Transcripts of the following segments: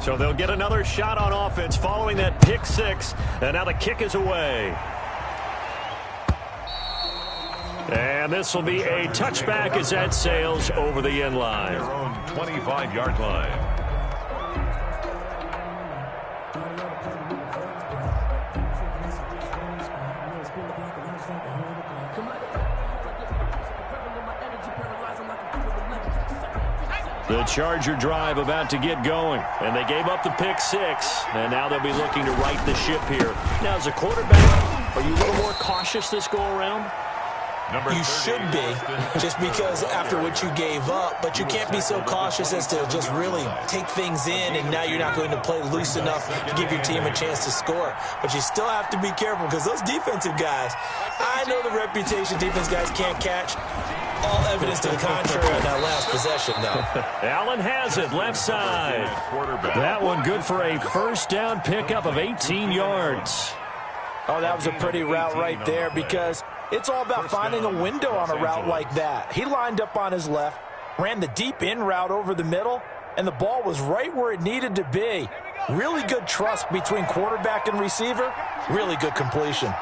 So they'll get another shot on offense following that pick six. And now the kick is away. And this will be a touchback as that sails over the end line. Their own 25-yard line. The Charger drive about to get going, and they gave up the pick six, and now they'll be looking to right the ship here. Now, as a quarterback, are you a little more cautious this go-around? You should be, just because after what you gave up, but you can't be so cautious as to just really take things in, and now you're not going to play loose enough to give your team a chance to score. But you still have to be careful, because those defensive guys, I know the reputation defense guys can't catch. All evidence to the contrary on that last possession, though. Allen has it, left side. That one good for a first down pickup of 18 yards. Oh, that was a pretty route right there, because it's all about finding a window on a route like that. He lined up on his left, ran the deep in route over the middle, and the ball was right where it needed to be. Really good trust between quarterback and receiver. Really good completion.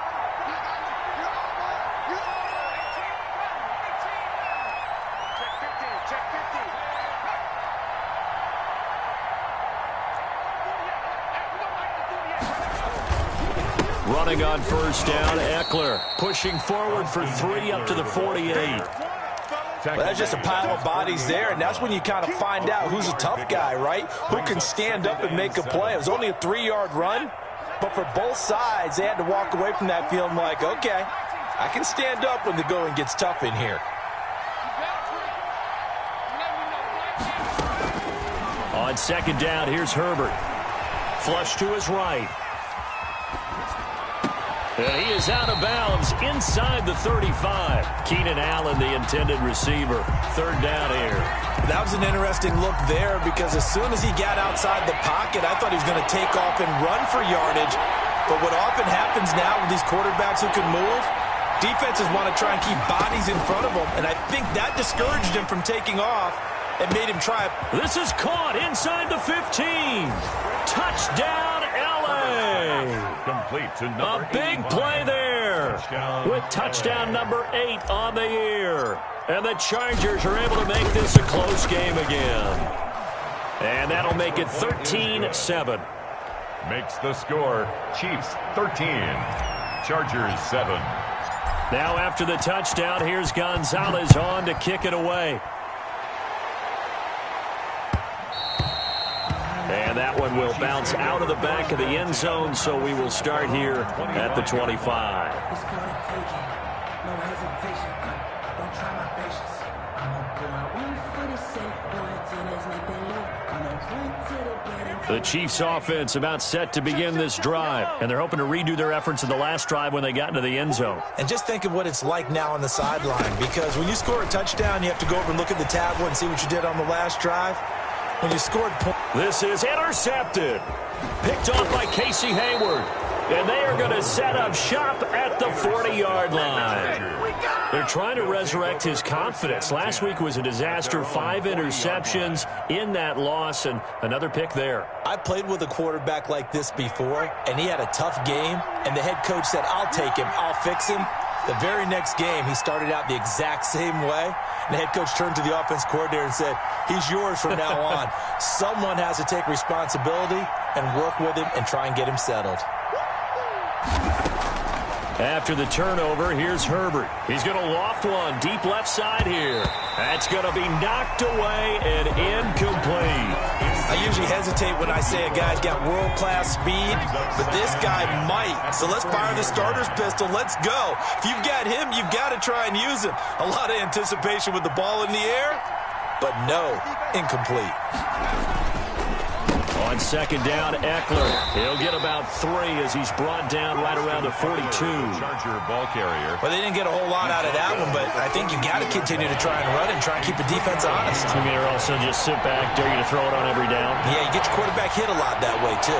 Running on first down, Eckler pushing forward for 3 up to the 48. Well, that's just a pile of bodies there, and that's when you kind of find out who's a tough guy, right? Who can stand up and make a play. It was only a 3-yard run, but for both sides, they had to walk away from that feeling like, okay, I can stand up when the going gets tough in here. On second down, here's Herbert. Flush to his right. And he is out of bounds inside the 35. Keenan Allen, the intended receiver. Third down here. That was an interesting look there, because as soon as he got outside the pocket, I thought he was going to take off and run for yardage. But what often happens now with these quarterbacks who can move, defenses want to try and keep bodies in front of them, and I think that discouraged him from taking off and made him try. This is caught inside the 15. Touchdown, L.A. Complete to number A big play there with touchdown number 8 on the year. And the Chargers are able to make this a close game again. And that'll make it 13-7. Makes the score Chiefs 13, Chargers 7. Now after the touchdown, here's Gonzalez on to kick it away. And that one will bounce out of the back of the end zone, so we will start here at the 25. The Chiefs offense about set to begin this drive, and they're hoping to redo their efforts in the last drive when they got into the end zone. And just think of what it's like now on the sideline, because when you score a touchdown, you have to go over and look at the tablet and see what you did on the last drive. When you scored points. This is intercepted. Picked off by Casey Hayward. And they are going to set up shop at the 40-yard line. They're trying to resurrect his confidence. Last week was a disaster. 5 interceptions in that loss, and another pick there. I played with a quarterback like this before, and he had a tough game, and the head coach said, I'll take him, I'll fix him. The very next game, he started out the exact same way, and the head coach turned to the offense coordinator and said, he's yours from now on. Someone has to take responsibility and work with him and try and get him settled. After the turnover, here's Herbert. He's going to loft one deep left side here. That's going to be knocked away and incomplete. I usually hesitate when I say a guy's got world-class speed, but this guy might. So let's fire the starter's pistol. Let's go. If you've got him, you've got to try and use him. A lot of anticipation with the ball in the air, but no, incomplete. On second down, Eckler. He'll get about 3 as he's brought down right around the 42. Charger ball carrier. Well, they didn't get a whole lot out of that one, but I think you got to continue to try and run and try and keep the defense honest. I mean, or also just sit back, dare you to throw it on every down. Yeah, you get your quarterback hit a lot that way, too.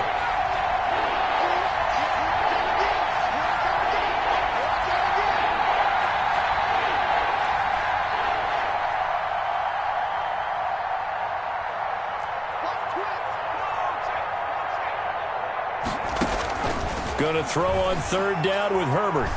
Going to throw on third down with Herbert.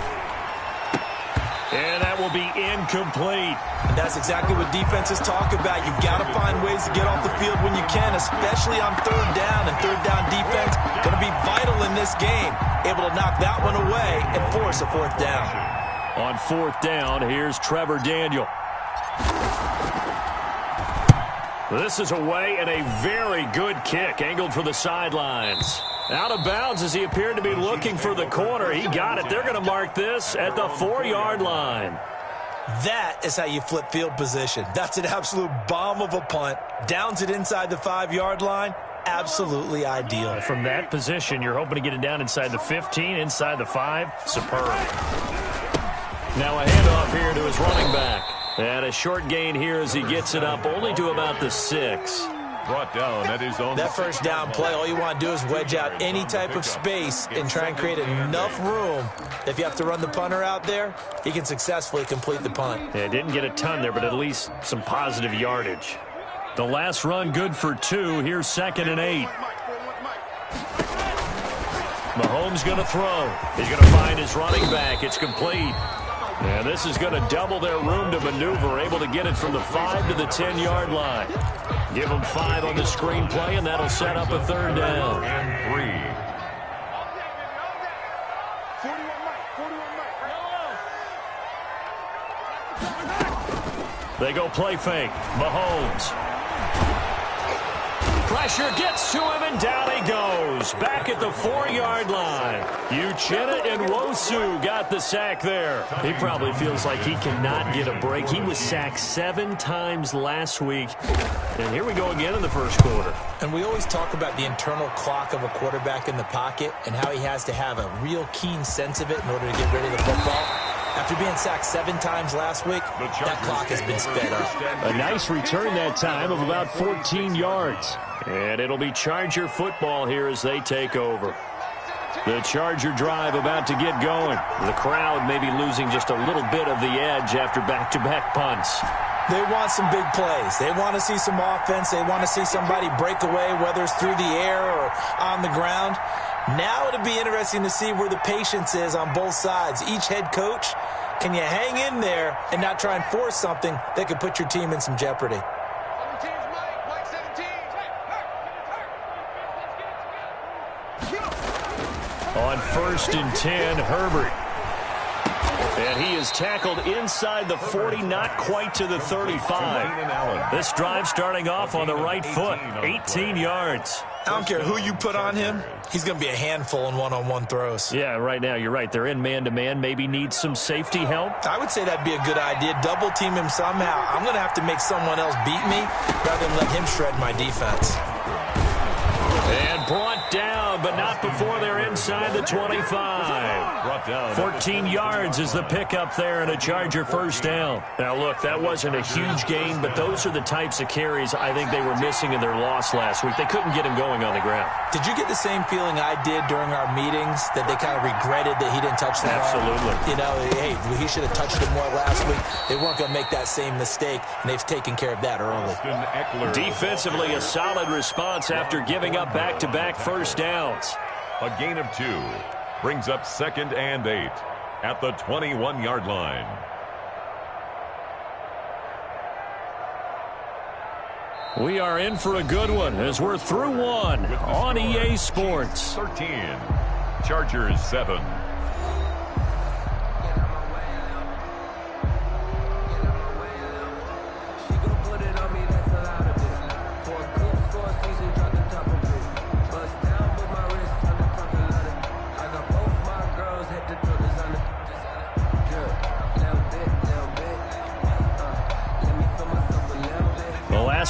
And that will be incomplete. And that's exactly what defenses talk about. You've got to find ways to get off the field when you can, especially on third down. And third down defense going to be vital in this game. Able to knock that one away and force a fourth down. On fourth down, here's Trevor Daniel. This is away and a very good kick, angled for the sidelines. Out of bounds as he appeared to be looking for the corner. He got it. They're going to mark this at the 4-yard line. That is how you flip field position. That's an absolute bomb of a punt. Downs it inside the 5-yard line. Absolutely ideal. From that position, you're hoping to get it down inside the 15, inside the 5. Superb. Now a handoff here to his running back. And a short gain here as he gets it up only to about the 6. Brought down at his own. That first down play, all you want to do is wedge out any type of space and try and create enough room. If you have to run the punter out there, he can successfully complete the punt. Yeah, didn't get a ton there, but at least some positive yardage. The last run good for 2. Here's 2nd and 8. Mahomes going to throw. He's going to find his running back. It's complete. And this is going to double their room to maneuver, able to get it from the 5 to the 10-yard line. Give them 5 on the screen play, and that'll set up a third down. And 3. They go play fake. Mahomes. Pressure gets to him, and down he goes. Back at the 4-yard line. Uchenna Nwosu got the sack there. He probably feels like he cannot get a break. He was sacked 7 times last week. And here we go again in the first quarter. And we always talk about the internal clock of a quarterback in the pocket and how he has to have a real keen sense of it in order to get rid of the football. After being sacked 7 times last week, that clock has been sped up. A nice return that time of about 14 yards. And it'll be Charger football here as they take over. The Charger drive about to get going. The crowd may be losing just a little bit of the edge after back-to-back punts. They want some big plays. They want to see some offense. They want to see somebody break away, whether it's through the air or on the ground. Now it'll be interesting to see where the patience is on both sides. Each head coach, can you hang in there and not try and force something that could put your team in some jeopardy? On 1st and 10, Herbert. And he is tackled inside the 40, not quite to the 35. This drive starting off on the right foot, 18 yards. I don't care who you put on him. He's going to be a handful in one-on-one throws. Yeah, right now, you're right. They're in man-to-man. Maybe needs some safety help. I would say that'd be a good idea. Double team him somehow. I'm going to have to make someone else beat me rather than let him shred my defense. And brought down, but not before they're inside the 25. 14 yards is the pickup there and a Charger first down. Now, look, that wasn't a huge gain, but those are the types of carries I think they were missing in their loss last week. They couldn't get him going on the ground. Did you get the same feeling I did during our meetings, that they kind of regretted that he didn't touch the ball? Absolutely. You know, hey, he should have touched it more last week. They weren't going to make that same mistake, and they've taken care of that early. Defensively, a solid response after giving up back-to-back first downs. A gain of 2 brings up 2nd and 8 at the 21-yard line. We are in for a good one as we're through one on EA Sports. 13, Chargers 7.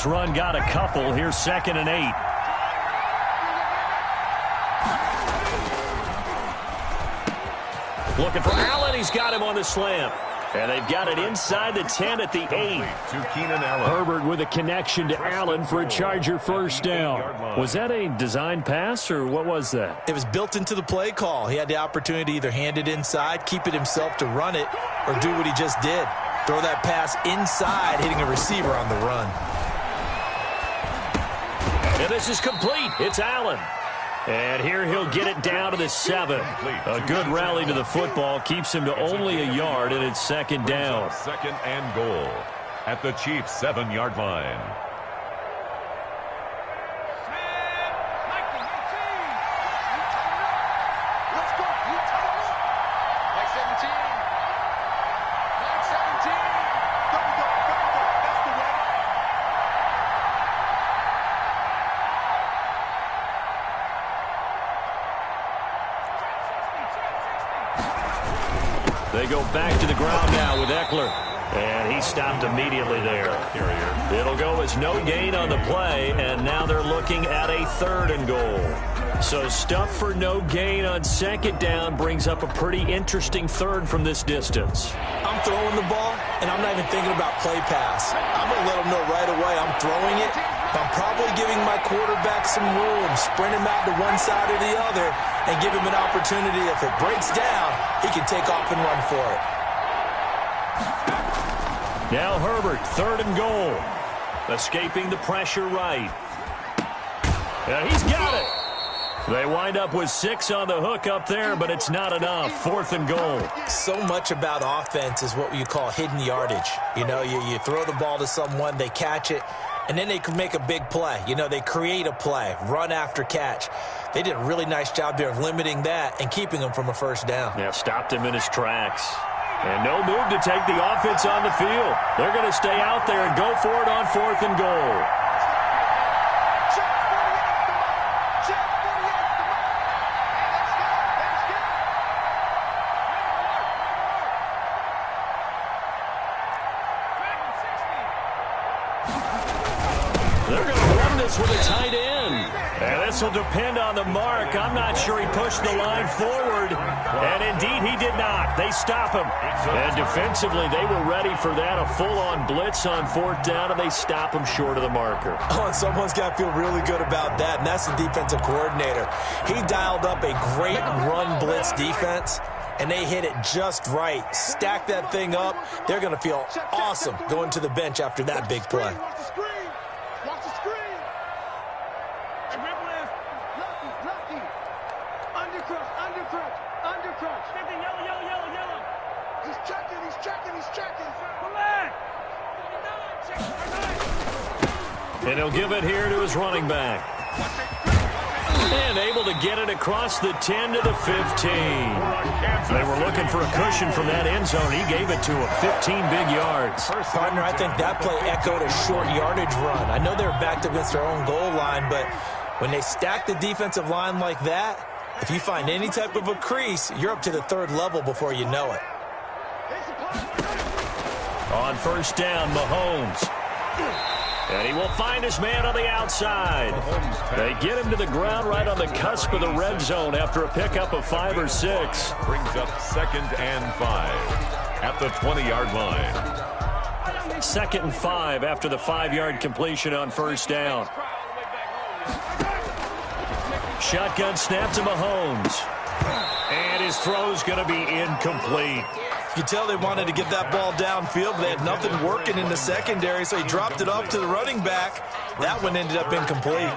Run got a couple. Here's 2nd and 8. Looking for Allen. He's got him on the slam. And they've got it inside the 10 at the 8. To Keenan Allen. Herbert with a connection to Allen for a Charger first down. Was that a design pass or what was that? It was built into the play call. He had the opportunity to either hand it inside, keep it himself to run it, or do what he just did. Throw that pass inside, hitting a receiver on the run. And this is complete. It's Allen. And here he'll get it down to the 7. A good rally to the football keeps him to only a yard, and it's second down. Second and goal at the Chiefs' 7-yard line. They go back to the ground now with Eckler. And he stopped immediately there. It'll go as no gain on the play, and now they're looking at a 3rd and goal. So stuff for no gain on second down brings up a pretty interesting 3rd from this distance. I'm throwing the ball, and I'm not even thinking about play pass. I'm going to let them know right away I'm throwing it. I'm probably giving my quarterback some room, sprint him out to one side or the other, and give him an opportunity. If it breaks down, he can take off and run for it. Now Herbert, 3rd and goal. Escaping the pressure right. And he's got it. They wind up with 6 on the hook up there, but it's not enough. 4th and goal. So much about offense is what you call hidden yardage. You know, you throw the ball to someone, they catch it, and then they can make a big play. You know, they create a play, run after catch. They did a really nice job there of limiting that and keeping him from a first down. Yeah, stopped him in his tracks. And no move to take the offense on the field. They're going to stay out there and go for it on 4th and goal. They're going to run this with a tight end. And this will depend on the mark. I'm not sure he pushed the line forward. And indeed, he did not. They stop him. And defensively, they were ready for that. A full-on blitz on 4th down, and they stop him short of the marker. Oh, and someone's got to feel really good about that, and that's the defensive coordinator. He dialed up a great run blitz defense, and they hit it just right. Stack that thing up. They're going to feel awesome going to the bench after that big play. And he'll give it here to his running back. And able to get it across the 10 to the 15. They were looking for a cushion from that end zone. He gave it to him. 15 big yards. Partner, I think that play echoed a short yardage run. I know they're backed against their own goal line, but when they stack the defensive line like that, if you find any type of a crease, you're up to the 3rd level before you know it. On 1st down, Mahomes. And he will find his man on the outside. They get him to the ground right on the cusp of the red zone after a pickup of 5 or 6. Brings up 2nd and 5 at the 20-yard line. 2nd and 5 after the 5-yard completion on 1st down. Shotgun snap to Mahomes. And his throw's going to be incomplete. You can tell they wanted to get that ball downfield, but they had nothing working in the secondary, so he dropped it off to the running back. That one ended up incomplete.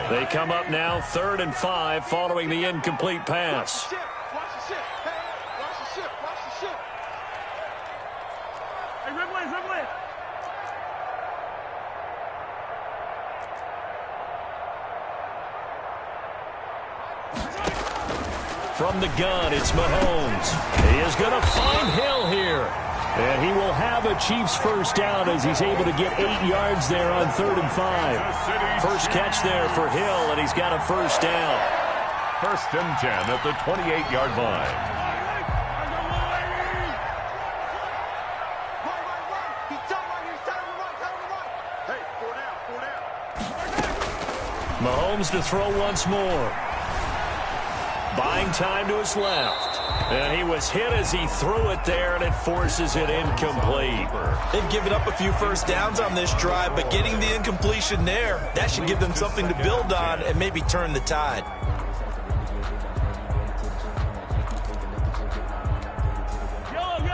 They come up now 3rd and 5 following the incomplete pass. From the gun, it's Mahomes. He is going to find Hill here. And he will have a Chiefs first down as he's able to get 8 yards there on 3rd and 5. First catch there for Hill, and he's got a first down. 1st and 10 at the 28-yard line. Mahomes to throw once more. Buying time to his left. And he was hit as he threw it there, and it forces it incomplete. They've given up a few first downs on this drive, but getting the incompletion there, that should give them something to build on and maybe turn the tide.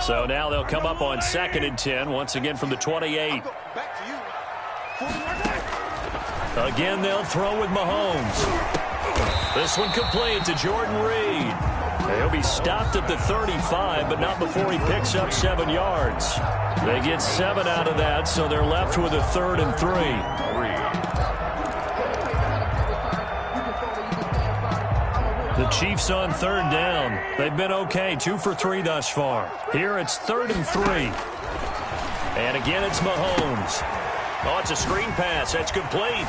So now they'll come up on 2nd and 10, once again from the 28. Again, they'll throw with Mahomes. This one complete to Jordan Reed. He'll be stopped at the 35, but not before he picks up 7 yards. They get 7 out of that, so they're left with a 3rd and 3. The Chiefs on 3rd down. They've been okay, 2 for 3 thus far. Here it's 3rd and 3. And again, it's Mahomes. Oh, it's a screen pass. That's complete.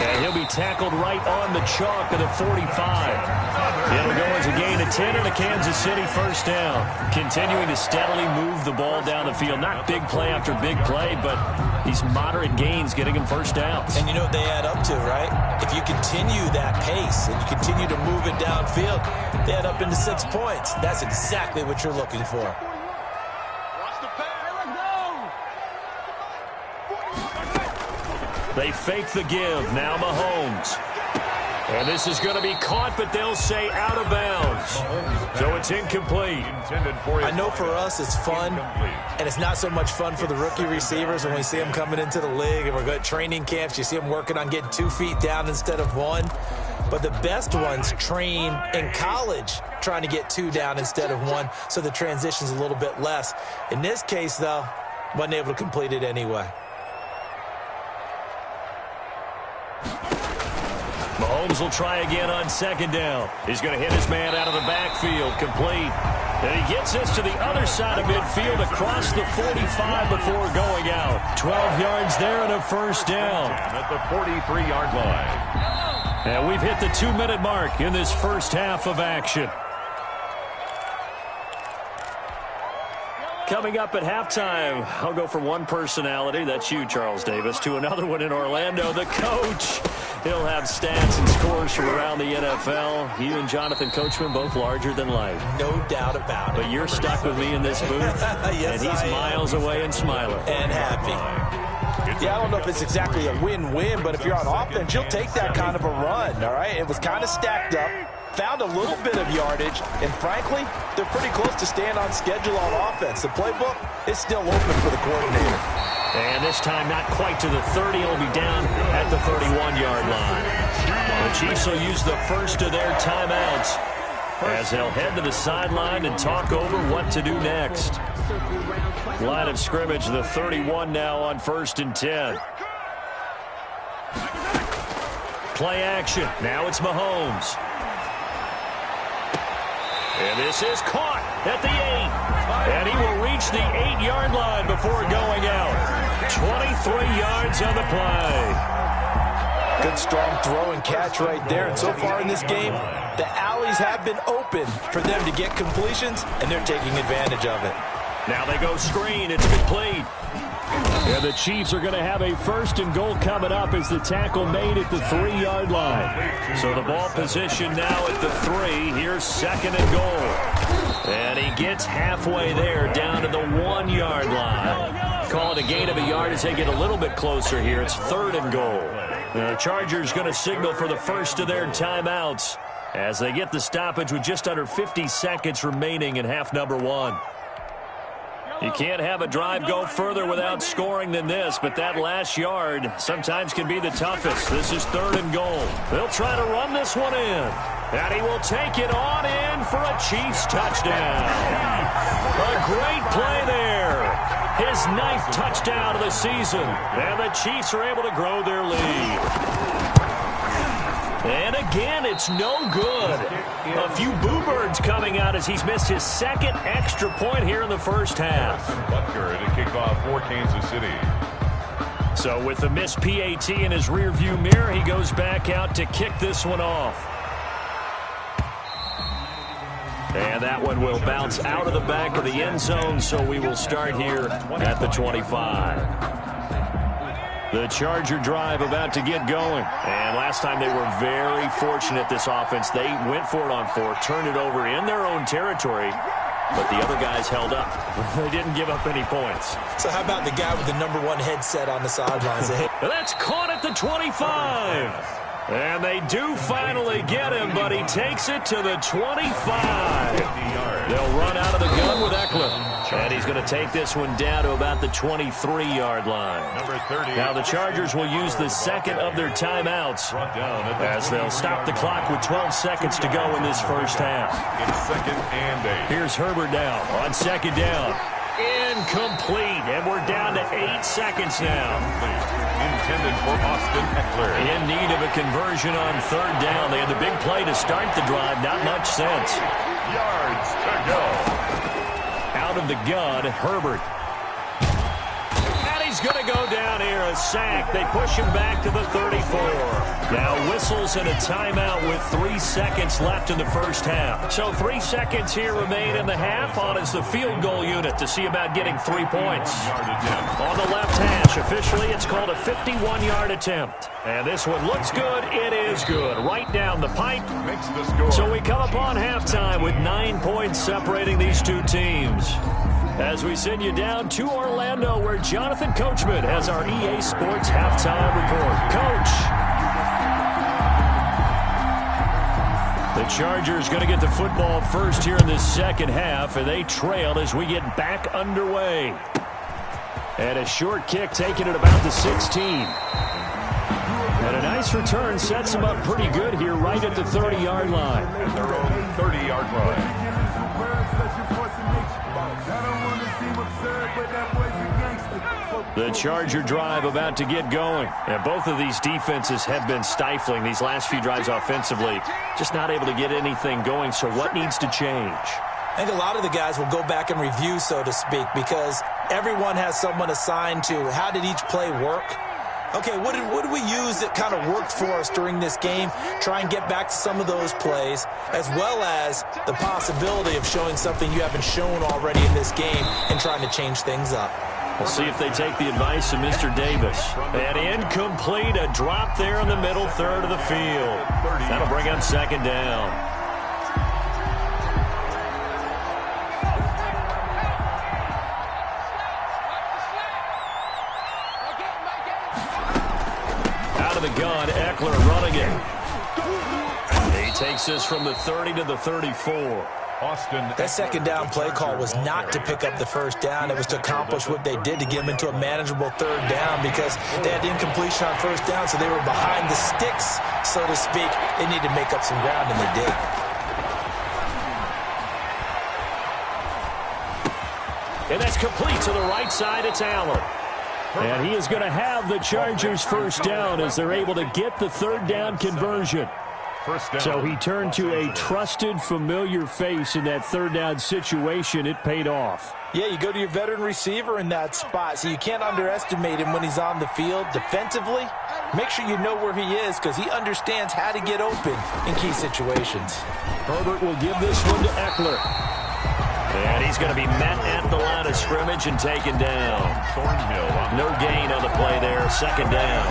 And he'll be tackled right on the chalk of the 45. It'll go as a gain of 10 and a Kansas City first down. Continuing to steadily move the ball down the field. Not big play after big play, but these moderate gains getting him first downs. And you know what they add up to, right? If you continue that pace and you continue to move it downfield, they add up into 6 points. That's exactly what you're looking for. They fake the give. Now Mahomes. And this is going to be caught, but they'll say out of bounds. So it's incomplete. I know for us it's fun, and it's not so much fun for the rookie receivers when we see them coming into the league and we're going to training camps. You see them working on getting 2 feet down instead of 1. But the best ones train in college trying to get 2 down instead of 1, so the transition's a little bit less. In this case, though, wasn't able to complete it anyway. Mahomes will try again on 2nd down. He's going to hit his man out of the backfield. Complete. And he gets this to the other side of midfield across the 45 before going out. 12 yards there and a first down. At the 43-yard line. And we've hit the 2-minute mark in this first half of action. Coming up at halftime, I'll go from one personality, that's you, Charles Davis, to another one in Orlando, the coach. He'll have stats and scores from around the NFL. You and Jonathan Coachman both larger than life. No doubt about it. But you're stuck with me in this booth, yes, and he's miles away and smiling. And happy. Yeah, I don't know if it's exactly a win-win, but if you're on offense, you'll take that kind of a run, all right? It was kind of stacked up. Found a little bit of yardage, and frankly, they're pretty close to staying on schedule on offense. The playbook is still open for the coordinator. And this time not quite to the 30. It'll be down at the 31-yard line. The Chiefs will use the first of their timeouts as they'll head to the sideline and talk over what to do next. Line of scrimmage, the 31 now on 1st and 10. Play action. Now it's Mahomes. And this is caught at the 8. And he will reach the 8-yard line before going out. 23 yards on the play. Good strong throw and catch right there. And so far in this game, the alleys have been open for them to get completions, and they're taking advantage of it. Now they go screen. It's complete. And the Chiefs are going to have a 1st and goal coming up as the tackle made at the 3-yard line. So the ball position now at the 3. Here's 2nd and goal. And he gets halfway there down to the 1-yard line. Call it a gain of a yard as they get a little bit closer here. It's 3rd and goal. The Chargers going to signal for the first of their timeouts as they get the stoppage with just under 50 seconds remaining in half number 1. You can't have a drive go further without scoring than this, but that last yard sometimes can be the toughest. This is 3rd and goal. They'll try to run this one in, and he will take it on in for a Chiefs touchdown. A great play there. His 9th touchdown of the season, and the Chiefs are able to grow their lead. And again, it's no good. A few boo birds coming out as he's missed his 2nd extra point here in the first half. Butker to kick off for Kansas City. So with the missed PAT in his rearview mirror, he goes back out to kick this one off. And that one will bounce out of the back of the end zone, so we will start here at the 25. The Charger drive about to get going. And last time they were very fortunate, this offense. They went for it on 4, turned it over in their own territory, but the other guys held up. They didn't give up any points. So how about the guy with the number 1 headset on the sidelines? That's caught at the 25. And they do finally get him, but he takes it to the 25. They'll run out of the gun with Eckler. And he's going to take this one down to about the 23-yard line. Number 30. Now the Chargers will use the second of their timeouts as they'll stop the clock with 12 seconds to go in this first half. It's 2nd and 8. Here's Herbert now on 2nd down. Incomplete, and we're down to 8 seconds now. Intended for Austin Eckler. In need of a conversion on 3rd down. They had the big play to start the drive. Not much sense. Yards to go. Out of the gun, Herbert. And he's going to go down here, a sack. They push him back to the 34. Now whistles and a timeout with 3 seconds left in the first half. So 3 seconds here remain in the half. On is the field goal unit to see about getting 3 points. On the left hash, officially it's called a 51-yard attempt. And this one looks good. It is good. Right down the pipe. Makes the score. So we come upon halftime with 9 points separating these two teams. As we send you down to Orlando, where Jonathan Coachman has our EA Sports halftime report. Coach. The Chargers going to get the football first here in this second half, and they trail as we get back underway. And a short kick taken at about the 16. And a nice return sets them up pretty good here right at the 30-yard line. At their own 30-yard line. The Charger drive about to get going. And both of these defenses have been stifling these last few drives offensively. Just not able to get anything going, so what needs to change? I think a lot of the guys will go back and review, so to speak, because everyone has someone assigned to how did each play work. Okay, what did we use that kind of worked for us during this game? Try and get back to some of those plays, as well as the possibility of showing something you haven't shown already in this game and trying to change things up. We'll see if they take the advice of Mr. Davis. And incomplete, a drop there in the middle third of the field. That'll bring up 2nd down. Out of the gun, Eckler running it. He takes this from the 30 to the 34. That 2nd down play call was not to pick up the 1st down. It was to accomplish what they did to get them into a manageable 3rd down because they had incompletion on 1st down, so they were behind the sticks, so to speak. They needed to make up some ground, and they did. And that's complete to the right side. It's Allen. And he is going to have the Chargers 1st down as they're able to get the 3rd down conversion. So he turned to a trusted, familiar face in that 3rd down situation. It paid off. Yeah, you go to your veteran receiver in that spot, so you can't underestimate him when he's on the field defensively. Make sure you know where he is because he understands how to get open in key situations. Herbert will give this one to Eckler. And he's going to be met at the line of scrimmage and taken down. No gain on the play there. 2nd down.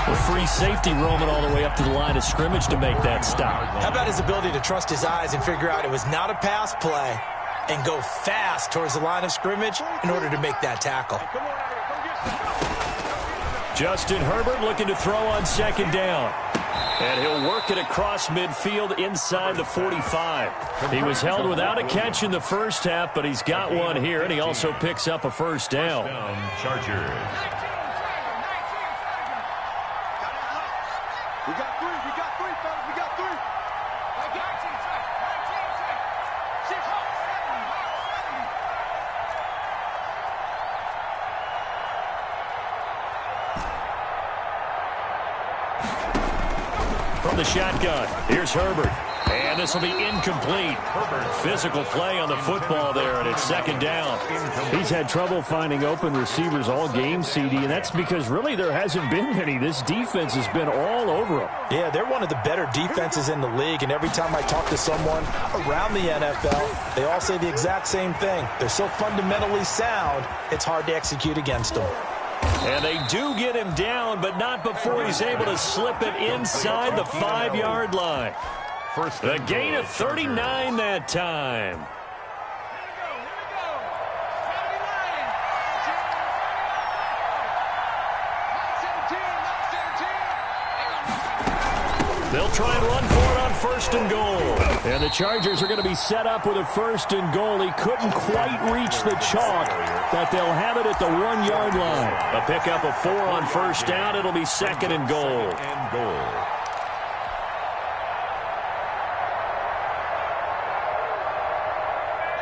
A free safety roaming all the way up to the line of scrimmage to make that stop. How about his ability to trust his eyes and figure out it was not a pass play and go fast towards the line of scrimmage in order to make that tackle. Justin Herbert looking to throw on 2nd down. And he'll work it across midfield inside the 45. He was held without a catch in the first half, but he's got one here, and he also picks up a 1st down. Chargers. We got 3, fellas, we got 3. I got you, From the shotgun, here's Herbert. And this will be incomplete. Physical play on the football there, and it's 2nd down. He's had trouble finding open receivers all game, CD, and that's because really there hasn't been many. This defense has been all over him. Yeah, they're one of the better defenses in the league, and every time I talk to someone around the NFL, they all say the exact same thing. They're so fundamentally sound, it's hard to execute against them. And they do get him down, but not before he's able to slip it inside the 5-yard line. A gain of 39 that time. They'll try and run for it on 1st and goal. And the Chargers are going to be set up with a 1st and goal. He couldn't quite reach the chalk, but they'll have it at the 1-yard line. A pickup of 4 on 1st down. It'll be 2nd and goal.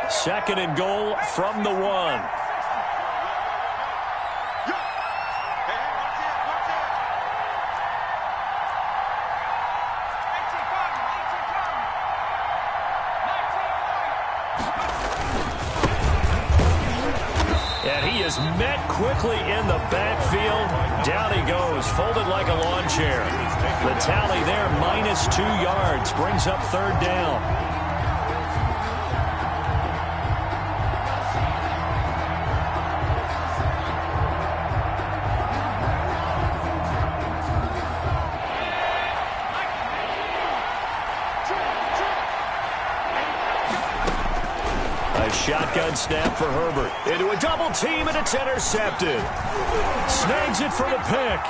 2nd and goal from the 1. And he is met quickly in the backfield. Down he goes, folded like a lawn chair. The tally there, -2 yards, brings up 3rd down. Shotgun snap for Herbert. Into a double team, and it's intercepted. Snags it for the pick.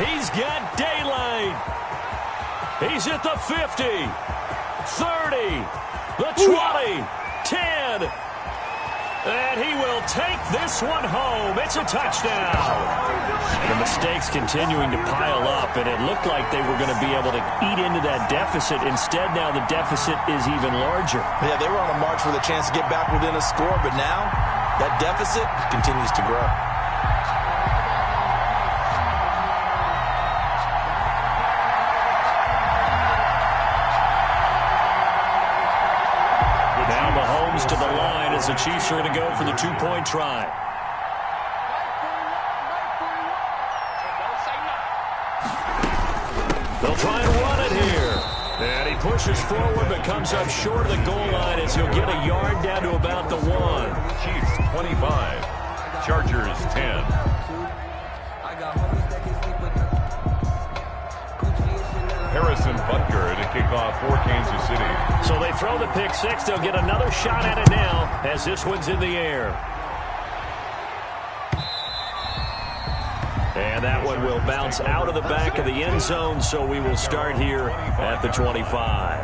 He's got daylight. He's at the 50, 30, the 20, 10. And he will take this one home. It's a touchdown. The mistakes continuing to pile up, and it looked like they were going to be able to eat into that deficit. Instead, now the deficit is even larger. Yeah, they were on a march with a chance to get back within a score, but now that deficit continues to grow. Now Mahomes to the line as the Chiefs are going to go for the 2-point try. They'll try and run it here. And he pushes forward but comes up short of the goal line as he'll get a yard down to about the 1. Chiefs 25, Chargers 10. Harrison Butker to kick off for Kansas City. So they throw the pick 6. They'll get another shot at it now as this one's in the air. And that one will bounce out of the back of the end zone, so we will start here at the 25.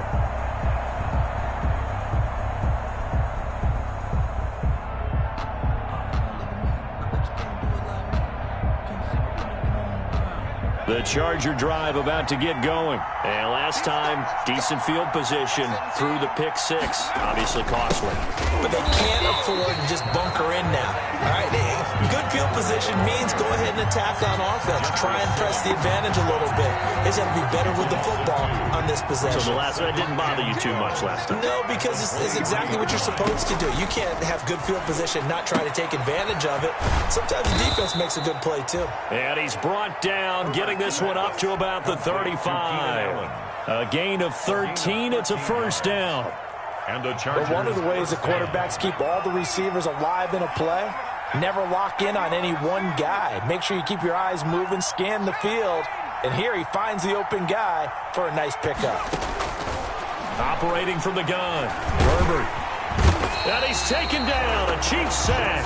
The Charger drive about to get going. And last time, decent field position through the pick 6. Obviously costly. But they can't afford to just bunker in now. All right, good field position means go ahead and attack on offense. Try and press the advantage a little bit. They just have to be better with the football on this possession. So the last one didn't bother you too much last time? No, because it's exactly what you're supposed to do. You can't have good field position, not try to take advantage of it. Sometimes the defense makes a good play, too. And he's brought down, getting this one up to about the 35. A gain of 13. It's a 1st down. And the Chargers. But one of the ways that quarterbacks keep all the receivers alive in a play, never lock in on any one guy. Make sure you keep your eyes moving, scan the field. And here he finds the open guy for a nice pickup. Operating from the gun, Herbert. And he's taken down, a Chiefs sack.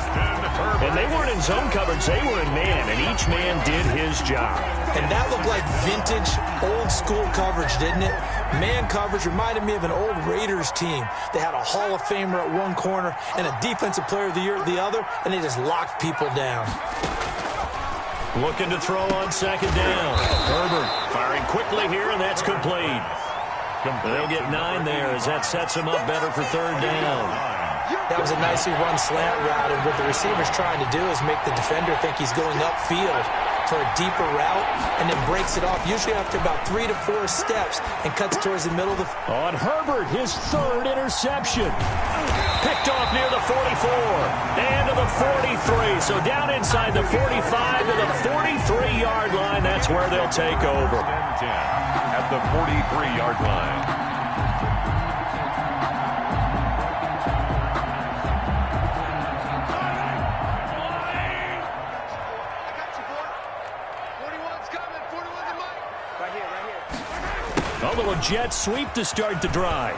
And they weren't in zone coverage, they were in man, and each man did his job. And that looked like vintage, old-school coverage, didn't it? Man coverage reminded me of an old Raiders team. They had a Hall of Famer at one corner and a Defensive Player of the Year at the other, and they just locked people down. Looking to throw on 2nd down. Herbert firing quickly here, and that's complete. They'll get 9 there as that sets him up better for 3rd down. That was a nicely run slant route, and what the receiver's trying to do is make the defender think he's going upfield for a deeper route, and then breaks it off, usually after about 3 to 4 steps, and cuts towards the middle of the... On Herbert, his 3rd interception. Picked off near the 44 and to the 43. So down inside the 45 to the 43-yard line. That's where they'll take over. 10 at the 43-yard line. A little jet sweep to start the drive.